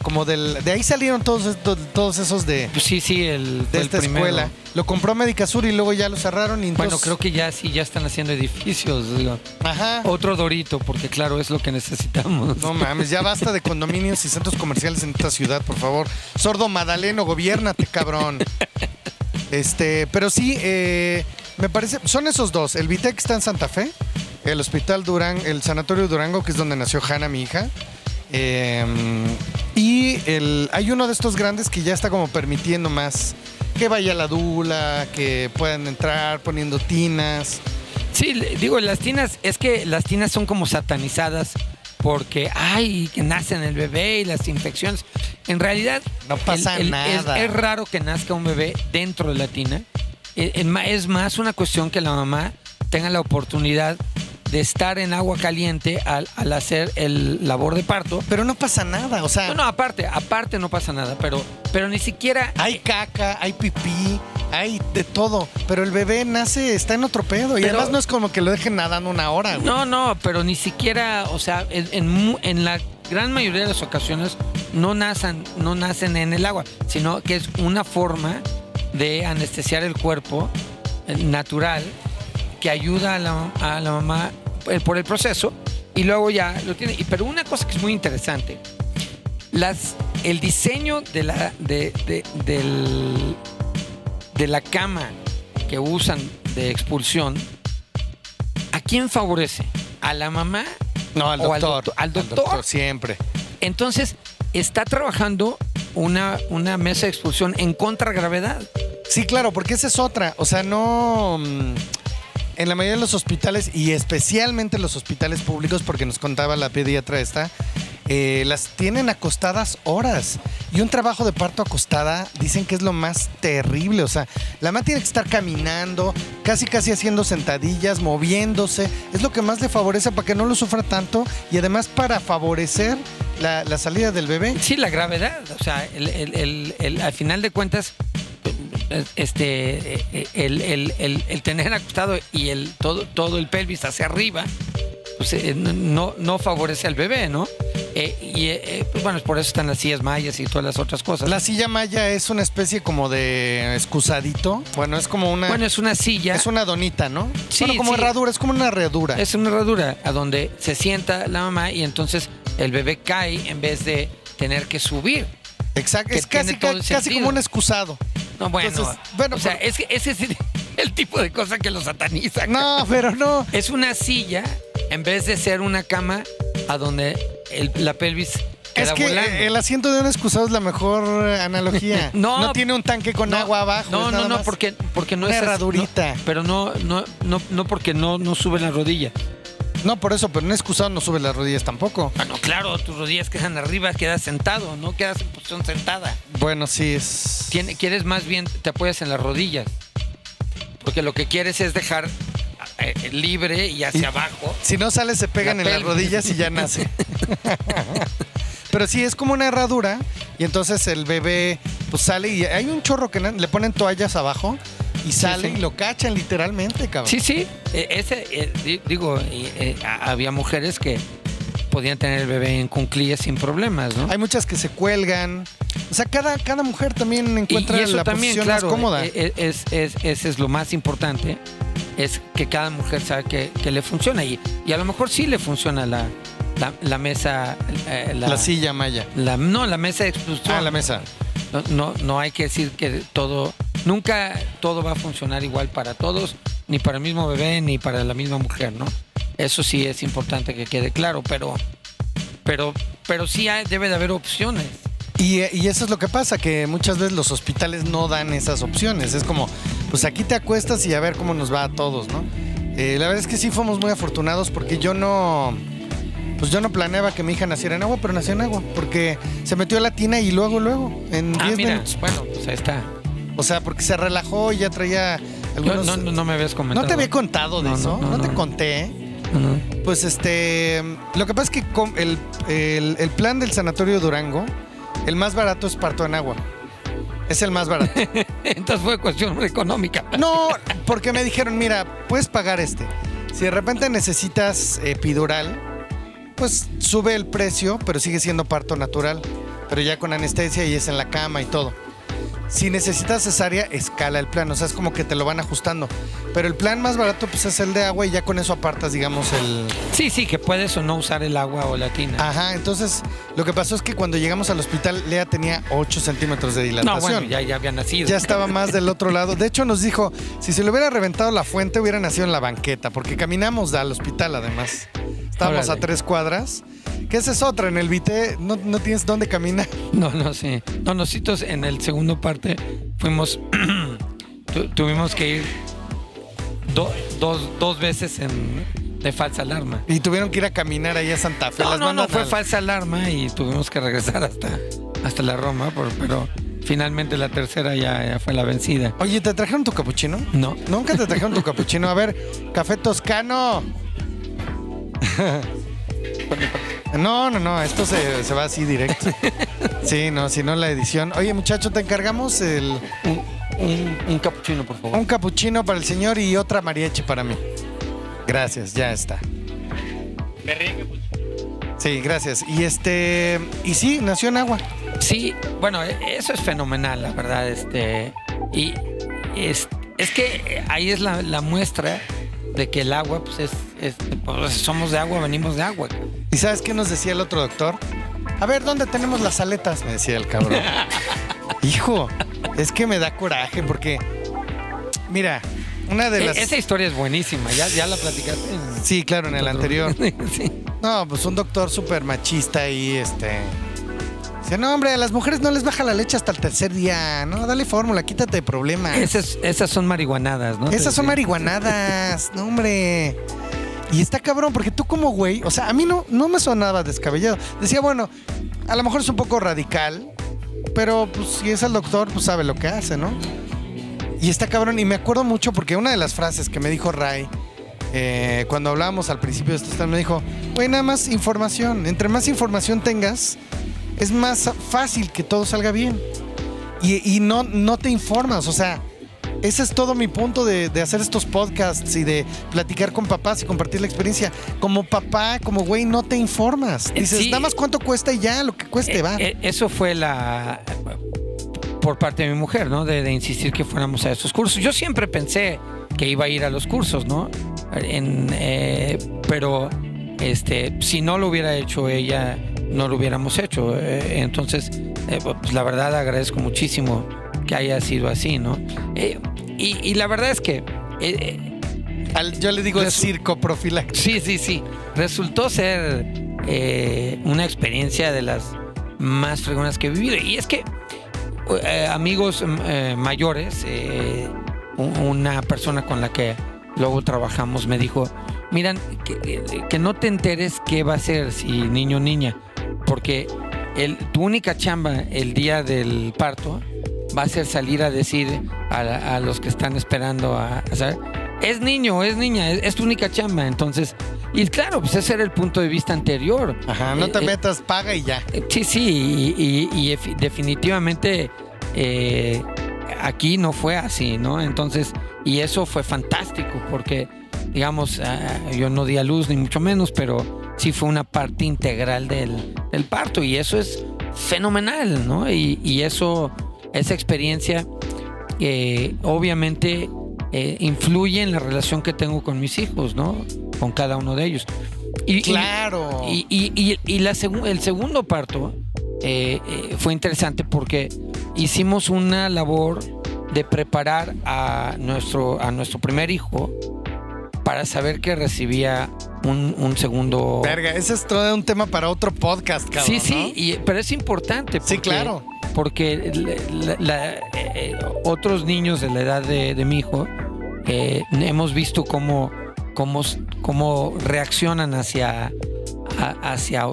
ahí salieron todos esos de... Pues sí, de esta escuela. Lo compró Médica Sur y luego ya lo cerraron. Y entonces... Bueno, creo que ya están haciendo edificios. Digo. Ajá. Otro Dorito, porque claro, es lo que necesitamos. No mames, ya basta de condominios y centros comerciales en esta ciudad, por favor. Sordo Madaleno, gobiérnate, cabrón. Pero sí, me parece, son esos 2. El Vitec está en Santa Fe, el Hospital Durango, el Sanatorio Durango, que es donde nació Hanna, mi hija. Y hay uno de estos grandes que ya está como permitiendo más que vaya la dula, que puedan entrar poniendo tinas. Sí, digo, las tinas son como satanizadas porque, que nacen el bebé y las infecciones. En realidad, no pasa nada. Es raro que nazca un bebé dentro de la tina. Es más una cuestión que la mamá tenga la oportunidad de estar en agua caliente al hacer el labor de parto. Pero no pasa nada, o sea... No, aparte no pasa nada, pero ni siquiera... Hay caca, hay pipí, hay de todo, pero el bebé está en otro pedo. Y además no es como que lo dejen nadando 1 hora, güey. No, pero ni siquiera, o sea, en la gran mayoría de las ocasiones no nacen en el agua, sino que es una forma de anestesiar el cuerpo natural que ayuda a la mamá por el proceso y luego ya lo tiene. Pero una cosa que es muy interesante, el diseño de la cama que usan de expulsión, ¿a quién favorece? ¿A la mamá? No, al doctor. ¿Al doctor? Siempre. Entonces, está trabajando una mesa de expulsión en contragravedad. Sí, claro, porque esa es otra. O sea, no... en la mayoría de los hospitales, y especialmente los hospitales públicos, porque nos contaba la pediatra esta, las tienen acostadas horas. Y un trabajo de parto acostada dicen que es lo más terrible. O sea, la mamá tiene que estar caminando, casi haciendo sentadillas, moviéndose. Es lo que más le favorece para que no lo sufra tanto y además para favorecer la salida del bebé. Sí, la gravedad. O sea, al final de cuentas, el tener acostado y todo el pelvis hacia arriba, pues, no favorece al bebé, ¿no? Pues bueno, por eso están las sillas mayas y todas las otras cosas. La silla maya es una especie como de excusadito. Bueno, es como una... Bueno, es una silla. Es una donita, ¿no? Sí, bueno, como sí. herradura, es como una herradura. Es una herradura a donde se sienta la mamá y entonces el bebé cae en vez de tener que subir. Exacto, que es tiene todo el casi sentido. como un excusado. No, bueno, Entonces, o sea, es que ese es el tipo de cosa que lo sataniza. No, pero no. Es una silla en vez de ser una cama a donde la pelvis queda Es que volando. el asiento de un excusado es la mejor analogía. No tiene un tanque con agua abajo. No, porque no una es herradurita. Pero no porque no sube la rodilla. No, por eso, pero un excusado no sube las rodillas tampoco. Bueno, claro, tus rodillas quedan arriba, quedas sentado, no quedas en posición sentada. Bueno, sí es... Quieres más bien, te apoyas en las rodillas. Porque lo que quieres es dejar libre y hacia abajo. Si no sale, se pegan en las rodillas y ya nace. Pero sí, es como una herradura y entonces el bebé pues sale y hay un chorro que le ponen toallas abajo y sale sí. y lo cachan literalmente, cabrón. Sí. Había mujeres que podían tener el bebé en cuclillas sin problemas, ¿no? Hay muchas que se cuelgan. O sea, cada mujer también encuentra y eso la también, posición claro, más cómoda. Ese es lo más importante, es que cada mujer sabe que le funciona y a lo mejor sí le funciona la mesa, la silla maya. la mesa de expulsión. La mesa. No hay que decir que nunca todo va a funcionar igual para todos, ni para el mismo bebé, ni para la misma mujer, ¿no? Eso sí es importante que quede claro, pero sí debe de haber opciones. Y eso es lo que pasa, que muchas veces los hospitales no dan esas opciones. Es como, pues aquí te acuestas y a ver cómo nos va a todos, ¿no? La verdad es que sí fuimos muy afortunados porque yo no planeaba que mi hija naciera en agua, pero nació en agua, porque se metió a la tina y luego, en 10 minutos. Bueno, pues ahí está. O sea, porque se relajó y ya traía algunos... No me habías comentado. ¿No te había contado de eso? No te conté, ¿eh? No. Pues lo que pasa es que el plan del Sanatorio Durango, el más barato es parto en agua. Es el más barato. Entonces fue cuestión económica. No, porque me dijeron, mira, puedes pagar Si de repente necesitas epidural, pues sube el precio, pero sigue siendo parto natural. Pero ya con anestesia y es en la cama y todo. Si necesitas cesárea, escala el plan. O sea, es como que te lo van ajustando. Pero el plan más barato pues es el de agua y ya con eso apartas, digamos, el... Sí, que puedes o no usar el agua o la tina. Ajá, entonces lo que pasó es que cuando llegamos al hospital, Lea tenía 8 centímetros de dilatación. No, bueno, ya había nacido. Ya estaba más del otro lado. De hecho, nos dijo, si se le hubiera reventado la fuente, hubiera nacido en la banqueta, porque caminamos al hospital, además. Estábamos Órale. a 3 cuadras. Que esa es otra, en el Vité no tienes dónde caminar. No, sí. No, nosotros en el segundo parte fuimos, tuvimos que ir dos veces de falsa alarma. Y tuvieron que ir a caminar ahí a Santa Fe. No, fue falsa alarma y tuvimos que regresar hasta la Roma, pero finalmente la tercera ya fue la vencida. Oye, ¿te trajeron tu capuchino? No. Nunca te trajeron tu capuchino. A ver, café toscano. No, esto se va así directo. Sí, no, si no la edición. Oye, muchacho, te encargamos un capuchino, por favor. Un capuchino para el señor y otra mariachi para mí. Gracias, ya está. Sí, gracias. Y sí, nació en agua. Sí, bueno, eso es fenomenal, la verdad. Y es que ahí es la muestra de que el agua, pues pues, somos de agua, venimos de agua. ¿Y sabes qué nos decía el otro doctor? A ver, ¿dónde tenemos las aletas? Me decía el cabrón. Hijo, es que me da coraje porque, mira, una de las... Esa historia es buenísima, ya la platicaste. Sí, claro, en el anterior. Sí. No, pues un doctor súper machista y Dice, no, hombre, a las mujeres no les baja la leche hasta el tercer día. No, dale fórmula, quítate de problemas. Esas son marihuanadas, ¿no? Esas son marihuanadas, no, hombre. Y está cabrón, porque tú como güey, o sea, a mí no me sonaba descabellado. Decía, bueno, a lo mejor es un poco radical, pero pues si es el doctor, pues sabe lo que hace, ¿no? Y está cabrón, y me acuerdo mucho porque una de las frases que me dijo Ray, cuando hablábamos al principio de esto, me dijo, güey, nada más información. Entre más información tengas, es más fácil que todo salga bien. Y no te informas, o sea, ese es todo mi punto de hacer estos podcasts y de platicar con papás y compartir la experiencia. Como papá, como güey, no te informas. Dices, sí, nada más cuánto cuesta y ya, lo que cueste, va. Eso fue por parte de mi mujer, ¿no? De insistir que fuéramos a esos cursos. Yo siempre pensé que iba a ir a los cursos, ¿no? Pero si no lo hubiera hecho ella, no lo hubiéramos hecho. Entonces, pues la verdad agradezco muchísimo que haya sido así, ¿no? Y la verdad es que... yo le digo circo profiláctico. Sí. Resultó ser una experiencia de las más fregonas que he vivido. Y es que amigos mayores, una persona con la que luego trabajamos me dijo, miran, que no te enteres qué va a ser, si niño o niña, porque tu única chamba el día del parto va a ser salir a decir a los que están esperando a saber, es niño, es niña, es tu única chamba. Entonces, y claro, pues ese era el punto de vista anterior. Ajá, no te metas, paga y ya. Sí, y definitivamente aquí no fue así, ¿no? Entonces, y eso fue fantástico porque, digamos, yo no di a luz ni mucho menos, pero sí fue una parte integral del parto, y eso es fenomenal, ¿no? Y esa experiencia obviamente influye en la relación que tengo con mis hijos, ¿no? Con cada uno de ellos. Claro. Y el segundo parto fue interesante porque hicimos una labor de preparar a nuestro primer hijo para saber que recibía un segundo... Verga, ese es todo un tema para otro podcast, cabrón, Sí, ¿no? pero es importante porque, sí, claro. Porque otros niños de la edad de mi hijo hemos visto cómo reaccionan hacia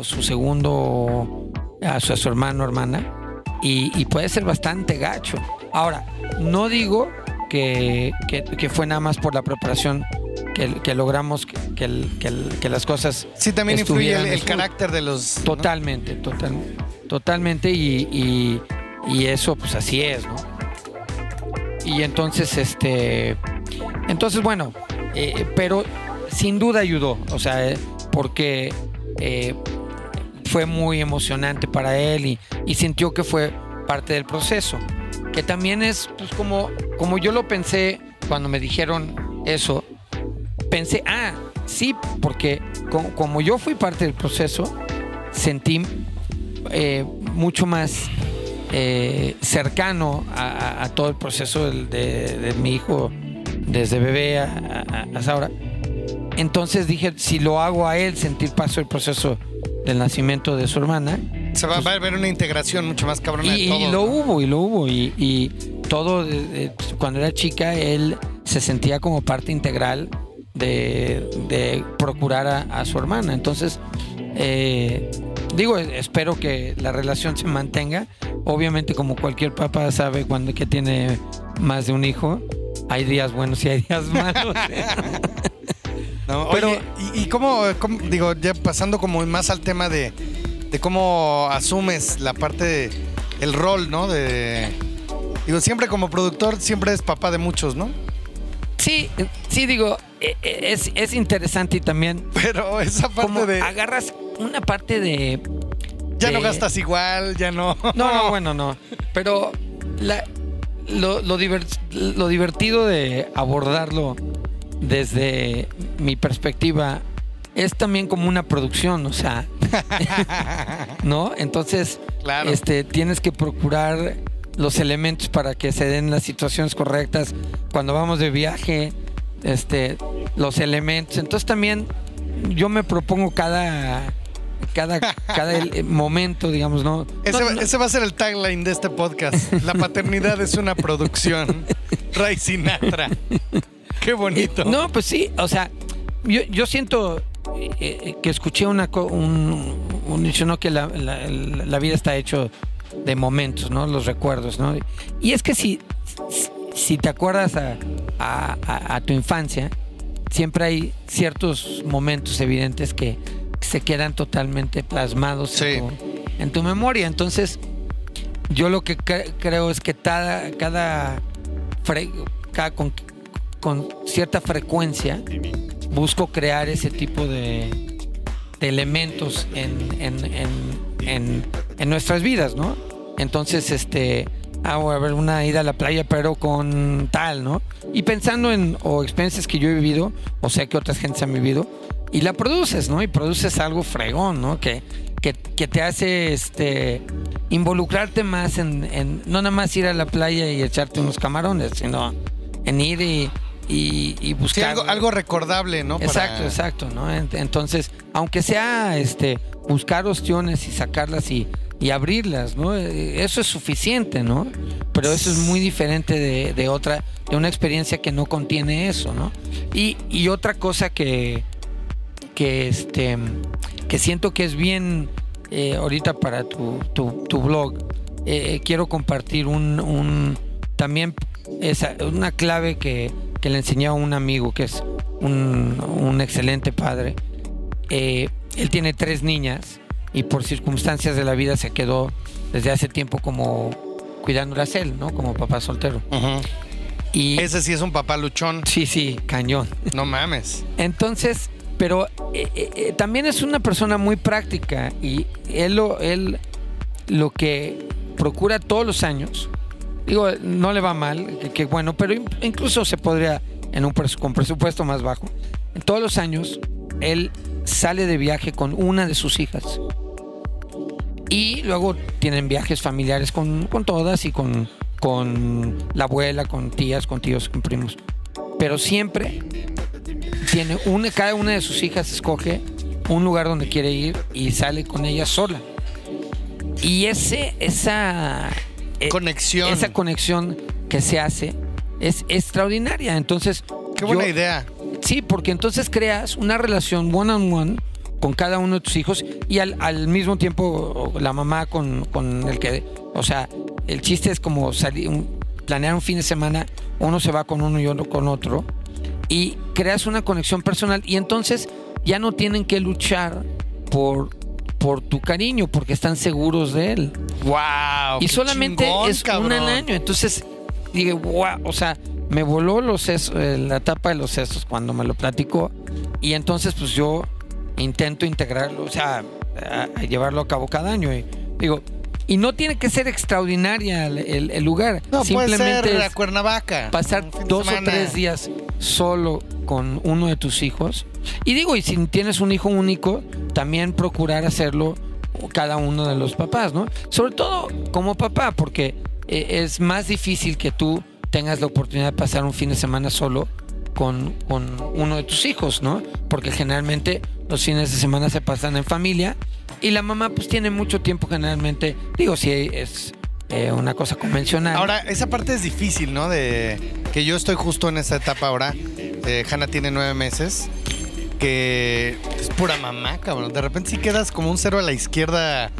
su segundo, a su hermano o hermana, y puede ser bastante gacho. Ahora, no digo que fue nada más por la preparación que logramos que las cosas... Sí, también influye el carácter de los... Totalmente, ¿no? Totalmente, y eso pues así es, ¿no? Y entonces, bueno, pero sin duda ayudó, o sea, porque fue muy emocionante para él y sintió que fue parte del proceso, que también es pues como yo lo pensé cuando me dijeron eso. Pensé, sí, porque como yo fui parte del proceso, sentí mucho más cercano a todo el proceso de mi hijo, desde bebé hasta ahora. Entonces dije, si lo hago a él sentir paso el proceso del nacimiento de su hermana, se va a ver una integración mucho más cabrona de todo. Y lo hubo. Y todo, cuando era chica, él se sentía como parte integral de procurar a su hermana. Entonces, espero que la relación se mantenga. Obviamente, como cualquier papá sabe, que tiene más de un hijo, hay días buenos y hay días malos. No, pero, oye, ¿y cómo, digo, ya pasando como más al tema de cómo asumes la parte el rol, ¿no? Digo, siempre como productor, siempre es papá de muchos, ¿no? Sí, digo, es interesante y también... Pero esa parte como agarras una parte de... Ya no gastas igual, ya no... No. Pero lo divertido de abordarlo desde mi perspectiva es también como una producción, o sea... ¿no? Entonces, claro. Tienes que procurar los elementos para que se den las situaciones correctas. Cuando vamos de viaje, los elementos. Entonces también yo me propongo cada momento, digamos, ¿no? Ese va a ser el tagline de este podcast. La paternidad es una producción. Ray Sinatra. Qué bonito. No, pues sí, o sea, yo siento que escuché un dicho, ¿no? Que la vida está hecho de momentos, ¿no? Los recuerdos, ¿no? Y es que si te acuerdas a tu infancia, siempre hay ciertos momentos evidentes que se quedan totalmente plasmados sí. en tu memoria. Entonces, yo lo que creo es que con cierta frecuencia busco crear ese tipo de elementos en nuestras vidas, ¿no? Entonces, a ver, una ida a la playa, pero con tal, ¿no? Y pensando en experiencias que yo he vivido, o sea, que otras gentes han vivido, y la produces, ¿no? Y produces algo fregón, ¿no? Que te hace involucrarte más en no nada más ir a la playa y echarte unos camarones, sino en ir y buscar... Sí, algo recordable, ¿no? Exacto, ¿no? Entonces, aunque sea buscar opciones y sacarlas y abrirlas, ¿no? Eso es suficiente, ¿no? Pero eso es muy diferente de una experiencia que no contiene eso, ¿no? Y otra cosa que siento que es bien ahorita para tu blog, quiero compartir también una clave que le enseñé a un amigo que es un excelente padre. Él tiene 3 niñas y por circunstancias de la vida se quedó desde hace tiempo como cuidándolas él, ¿no? Como papá soltero. Uh-huh. Y ese sí es un papá luchón. Sí, cañón. No mames. Entonces, pero también es una persona muy práctica y él lo que procura todos los años, digo, no le va mal, que bueno, pero incluso se podría con presupuesto más bajo. En todos los años, él sale de viaje con una de sus hijas. Y luego tienen viajes familiares con todas y con la abuela, con tías, con tíos, con primos. Pero siempre cada una de sus hijas escoge un lugar donde quiere ir y sale con ella sola. Y esa conexión que se hace es extraordinaria. Entonces, qué buena idea. Sí, porque entonces creas una relación one-on-one con cada uno de tus hijos y al mismo tiempo la mamá con el que... O sea, el chiste es como planear un fin de semana, uno se va con uno y otro con otro, y creas una conexión personal y entonces ya no tienen que luchar por tu cariño porque están seguros de él. ¡Wow! Y solamente chingón, es cabrón. una al año. Entonces dije, wow, o sea, me voló la tapa de los sesos cuando me lo platicó. Y entonces pues yo intento integrarlo, o sea, a llevarlo a cabo cada año. Y digo, y no tiene que ser extraordinaria el lugar. No, simplemente puede ser a Cuernavaca. Pasar 2 o 3 días solo con uno de tus hijos. Y digo, y si tienes un hijo único, también procurar hacerlo cada uno de los papás, ¿no? Sobre todo como papá, porque es más difícil que tú tengas la oportunidad de pasar un fin de semana solo con uno de tus hijos, ¿no? Porque generalmente los fines de semana se pasan en familia y la mamá pues tiene mucho tiempo generalmente, digo, si es una cosa convencional. Ahora, esa parte es difícil, ¿no? De que yo estoy justo en esa etapa ahora. Hannah tiene 9 meses, que es pura mamá, cabrón. De repente sí quedas como un 0 a la izquierda,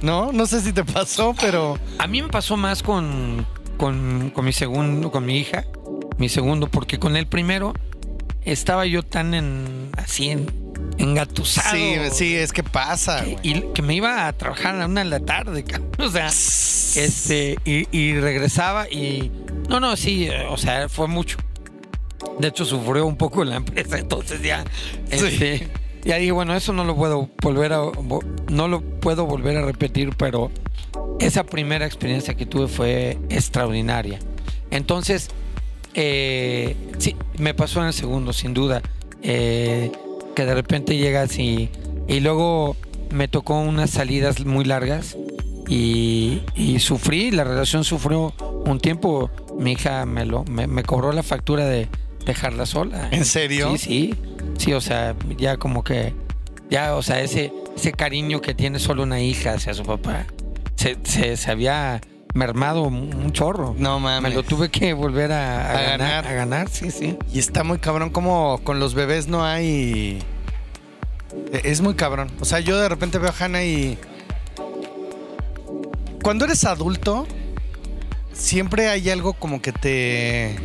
¿no? No sé si te pasó, pero... A mí me pasó más con mi hija, mi segundo, porque con el primero estaba yo tan engatusado. Sí, es que pasa. Y que me iba a trabajar a 1 de la tarde, cabrón. O sea, y regresaba y... No, sí, o sea, fue mucho. De hecho, sufrió un poco la empresa, entonces ya... Sí. Ya dije, bueno, eso no lo puedo volver a repetir, pero esa primera experiencia que tuve fue extraordinaria. Entonces, sí, me pasó en el segundo, sin duda, que de repente llegas y luego me tocó unas salidas muy largas y sufrí, la relación sufrió un tiempo. Mi hija me cobró la factura de dejarla sola. ¿En serio? Sí, o sea, ya como que, ya, o sea, cariño que tiene solo una hija hacia su papá. Se había mermado un chorro. No mames. Me lo tuve que volver a ganar. A ganar, sí. Y está muy cabrón como con los bebés no hay... Es muy cabrón. O sea, yo de repente veo a Hannah y... Cuando eres adulto, siempre hay algo como que te...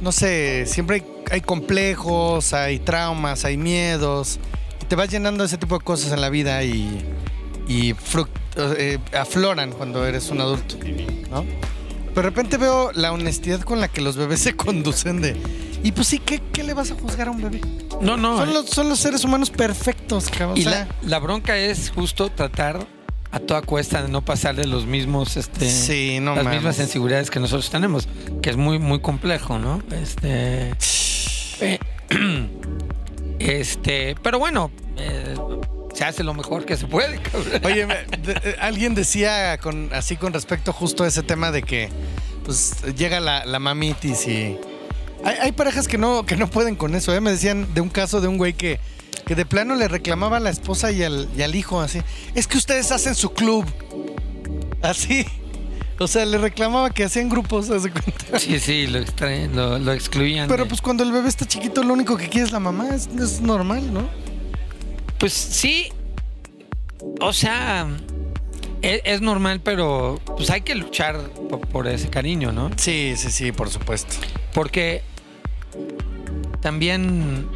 No sé, siempre hay complejos, hay traumas, hay miedos. Y te vas llenando de ese tipo de cosas en la vida y afloran cuando eres un adulto, ¿no? Pero de repente veo la honestidad con la que los bebés se conducen de... Y pues sí, ¿qué le vas a juzgar a un bebé? No. Son los seres humanos perfectos, cabrón. Y o sea, la bronca es justo tratar a toda cuesta de no pasarle los mismos, sí, no las mames. mismas sensibilidades que nosotros tenemos, que es muy, muy complejo, ¿no? Pero bueno, se hace lo mejor que se puede, cabrón. Oye, alguien decía así con respecto justo a ese tema de que pues llega la mamitis y... Hay parejas que no pueden con eso, ¿eh? Me decían de un caso de un güey que de plano le reclamaba a la esposa y al hijo así. Es que ustedes hacen su club. Así. O sea, le reclamaba que hacían grupos, ¿hace cuenta? Sí, lo excluían. Pero pues cuando el bebé está chiquito, lo único que quiere es la mamá. Es normal, ¿no? Pues sí. O sea, es normal, pero pues hay que luchar por ese cariño, ¿no? Sí, por supuesto. Porque también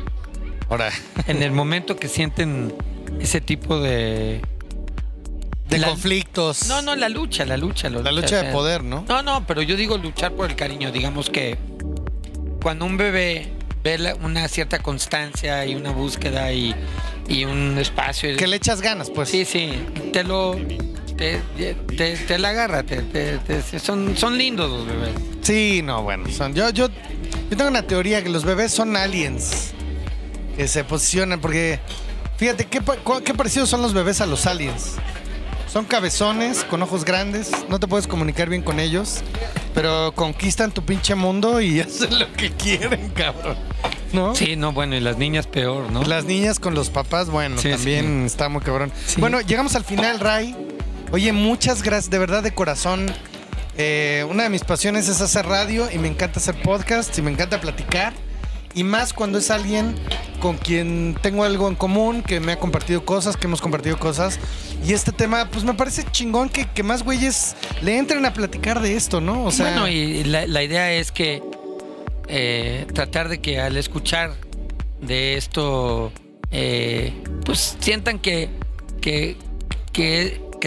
ahora, en el momento que sienten ese tipo de conflictos. No, la lucha. La lucha de poder, ¿no? No, pero yo digo luchar por el cariño. Digamos que cuando un bebé ve una cierta constancia y una búsqueda y un espacio... Que le echas ganas, pues. Sí, te la agarra. Son lindos los bebés. Sí, no, bueno. Yo tengo una teoría que los bebés son aliens que se posicionan porque... Fíjate, ¿qué parecidos son los bebés a los aliens? Son cabezones, con ojos grandes, no te puedes comunicar bien con ellos, pero conquistan tu pinche mundo y hacen lo que quieren, cabrón, ¿no? Sí, no, bueno, y las niñas peor, ¿no? Las niñas con los papás, bueno, sí, también está muy cabrón. Sí. Bueno, llegamos al final, Ray. Oye, muchas gracias, de verdad, de corazón. Una de mis pasiones es hacer radio y me encanta hacer podcasts y me encanta platicar. Y más cuando es alguien con quien tengo algo en común, que me ha compartido cosas, que hemos compartido cosas. Y este tema, pues me parece chingón que más güeyes le entren a platicar de esto, ¿no? O sea, bueno, y la idea es que tratar de que al escuchar de esto, pues sientan que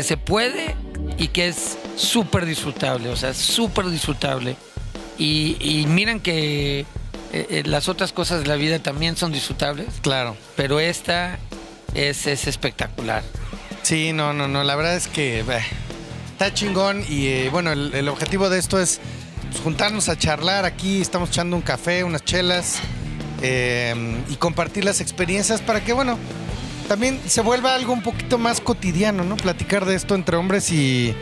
se puede y que es súper disfrutable, o sea, súper disfrutable. Y miran que... las otras cosas de la vida también son disfrutables. Claro. Pero esta es espectacular. Sí, no, la verdad es que está chingón y bueno, el objetivo de esto es pues, juntarnos a charlar aquí, estamos echando un café, unas chelas y compartir las experiencias para que, bueno, también se vuelva algo un poquito más cotidiano, ¿no? Platicar de esto entre hombres y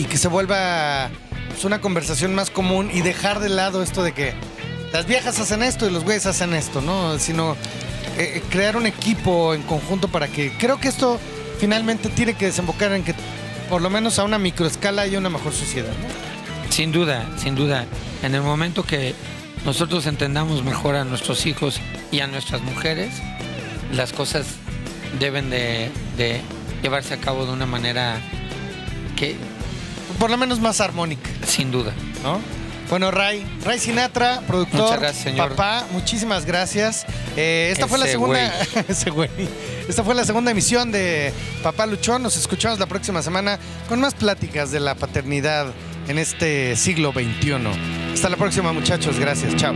que se vuelva pues, una conversación más común y dejar de lado esto de que las viejas hacen esto y los güeyes hacen esto, ¿no? Sino crear un equipo en conjunto para que... Creo que esto finalmente tiene que desembocar en que por lo menos a una microescala haya una mejor sociedad, ¿no? Sin duda. En el momento que nosotros entendamos mejor a nuestros hijos y a nuestras mujeres, las cosas deben de llevarse a cabo de una manera que... por lo menos más armónica. Sin duda. ¿No? Bueno, Ray Sinatra, productor, muchas gracias, señor. Papá, muchísimas gracias. Esta fue la segunda ese güey. Esta fue la segunda emisión de Papá Luchón. Nos escuchamos la próxima semana con más pláticas de la paternidad en este siglo XXI. Hasta la próxima, muchachos. Gracias. Chao.